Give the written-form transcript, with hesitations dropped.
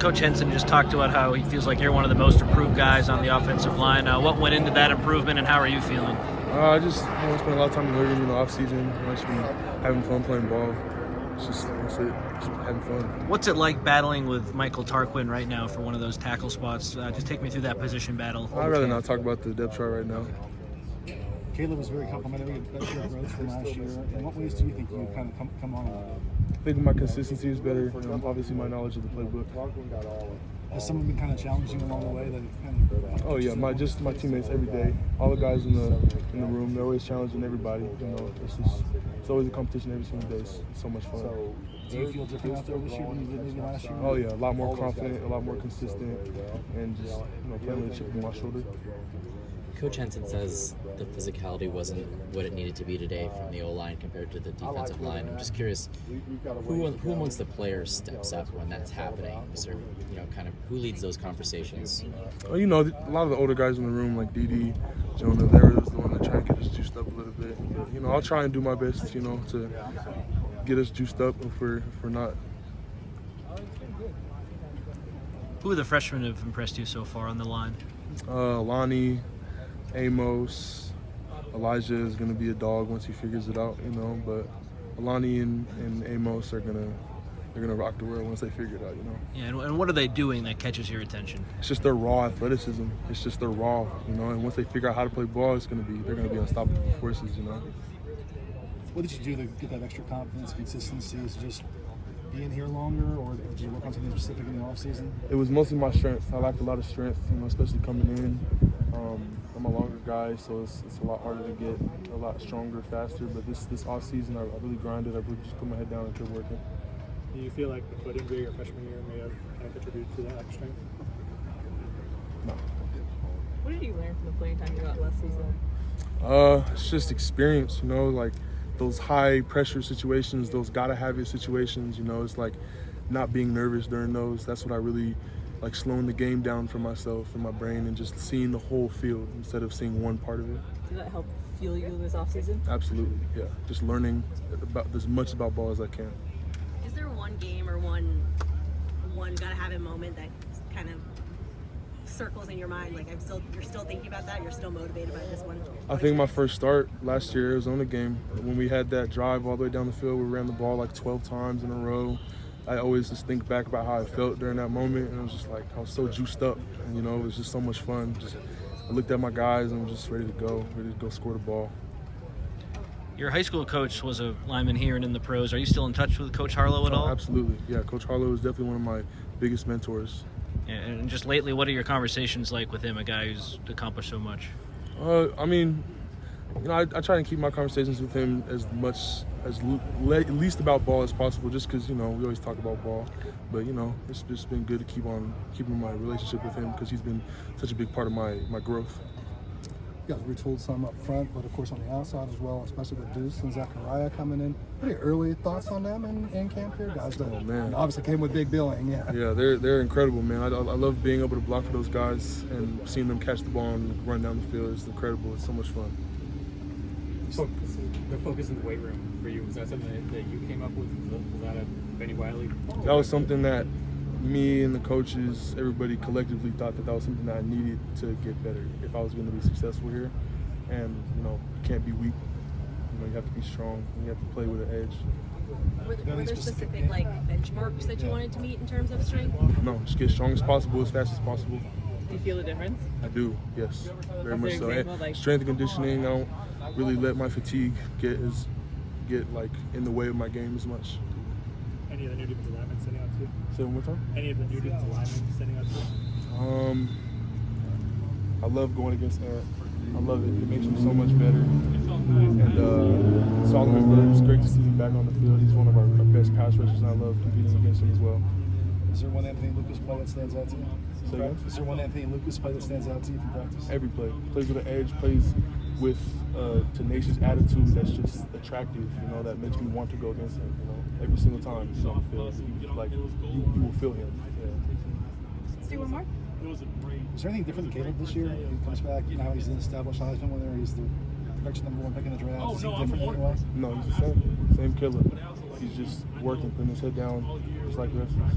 Coach Henson just talked about how he feels like you're one of the most improved guys on the offensive line. What went into that improvement, and how are you feeling? I just spent a lot of time in the living room in the off season. Just been having fun playing ball. That's it. Just having fun. What's it like battling with Michael Tarquin right now for one of those tackle spots? Just take me through that position battle. I'd rather not talk about the depth chart right now. Caleb was very complimentary of your growth from last year. In what ways do you think you kind of come on? I think my consistency is better. Obviously, my knowledge of the playbook. Has someone been kind of challenging you along the way? Oh yeah, my teammates every day. All the guys in the room, they're always challenging everybody. It's always a competition every single day. It's so much fun. Do you feel different out there this year than you did maybe last year? Oh yeah, a lot more confident, a lot more consistent, and just playing with a chip on my shoulder. Coach Henson says the physicality wasn't what it needed to be today from the O-line compared to the defensive line. I'm just curious, who amongst the players steps up when that's happening? Is there, kind of who leads those conversations? Well, a lot of the older guys in the room, like Didi, Jonah, they're the one that try to get us juiced up a little bit. But, I'll try and do my best, to get us juiced up if we're not. Who are the freshmen have impressed you so far on the line? Lonnie, Amos, Elijah is going to be a dog once he figures it out, but Lonnie and Amos they're gonna rock the world once they figure it out, Yeah, and what are they doing that catches your attention? It's just their raw athleticism. It's just their raw, and once they figure out how to play ball, they're gonna be unstoppable forces, What did you do to get that extra confidence, consistency? Is it just being here longer, or did you work on something specific in the off season? It was mostly my strength. I lacked a lot of strength, especially coming in. I'm a longer guy, so it's a lot harder to get a lot stronger, faster. But this off season, I really grinded. I really just put my head down and kept working. Do you feel like the foot injury your freshman year may have kind of contributed to that extra strength? No. What did you learn from the playing time you got last season? It's just experience, like those high pressure situations, those gotta have it situations. It's like not being nervous during those. That's what I really like, slowing the game down for myself and my brain and just seeing the whole field instead of seeing one part of it. Did that help fuel you this offseason? Absolutely, yeah. Just learning about as much about ball as I can. Is there one game or one gotta have it moment that kind of circles in your mind? Like you're still thinking about that? You're still motivated by this one? I think my first start last year, Arizona game, when we had that drive all the way down the field, we ran the ball like 12 times in a row. I always just think back about how I felt during that moment, and it was just like I was so juiced up, and it was just so much fun. I looked at my guys and was just ready to go score the ball. Your high school coach was a lineman here and in the pros. Are you still in touch with Coach Harlow at all? Absolutely, yeah. Coach Harlow is definitely one of my biggest mentors. Yeah, and just lately, what are your conversations like with him, a guy who's accomplished so much? I try and keep my conversations with him as least about ball as possible, just because we always talk about ball. But it's just been good to keeping my relationship with him because he's been such a big part of my growth. You guys retooled some up front, but of course on the outside as well, especially with Deuce and Zachariah coming in. What are your early thoughts on them in camp here, guys? That obviously came with big billing, yeah. Yeah, they're incredible, man. I love being able to block for those guys and seeing them catch the ball and run down the field. It's incredible. It's so much fun. The focus in the weight room for you, was that something that you came up with? Was that a Benny Wiley? That was something that me and the coaches, everybody collectively thought that was something that I needed to get better if I was going to be successful here. And, you can't be weak. You have to be strong. And you have to play with an edge. Were there specific benchmarks that you wanted to meet in terms of strength? No, just get as strong as possible, as fast as possible. Do you feel the difference? I do, yes. Very much so. Example, strength and conditioning, I don't really let my fatigue get in the way of my game as much. Any of the new defensive linemen standing out too? Say it one more time? Any of the new defensive linemen standing out too? I love going against Ant. I love it. It makes me so much better. And Solomon Bird, it's great to see him back on the field. He's one of our best pass rushers, and I love competing against him as well. Is there one Anthony Lucas play that stands out to you? Is there one Anthony Lucas play that stands out to you from practice? Every play. Plays with an edge, plays with a tenacious attitude that's just attractive, that makes me want to go against him, every single time he's on the field. You will feel him. Yeah. Let's do one more. Is there anything different than Caleb this year? He comes back, now he's an established Heisman winner, he's the projection number one pick in the draft. Is he different in any way? No, he's the same killer. He's just working, putting his head down, just like the rest of us.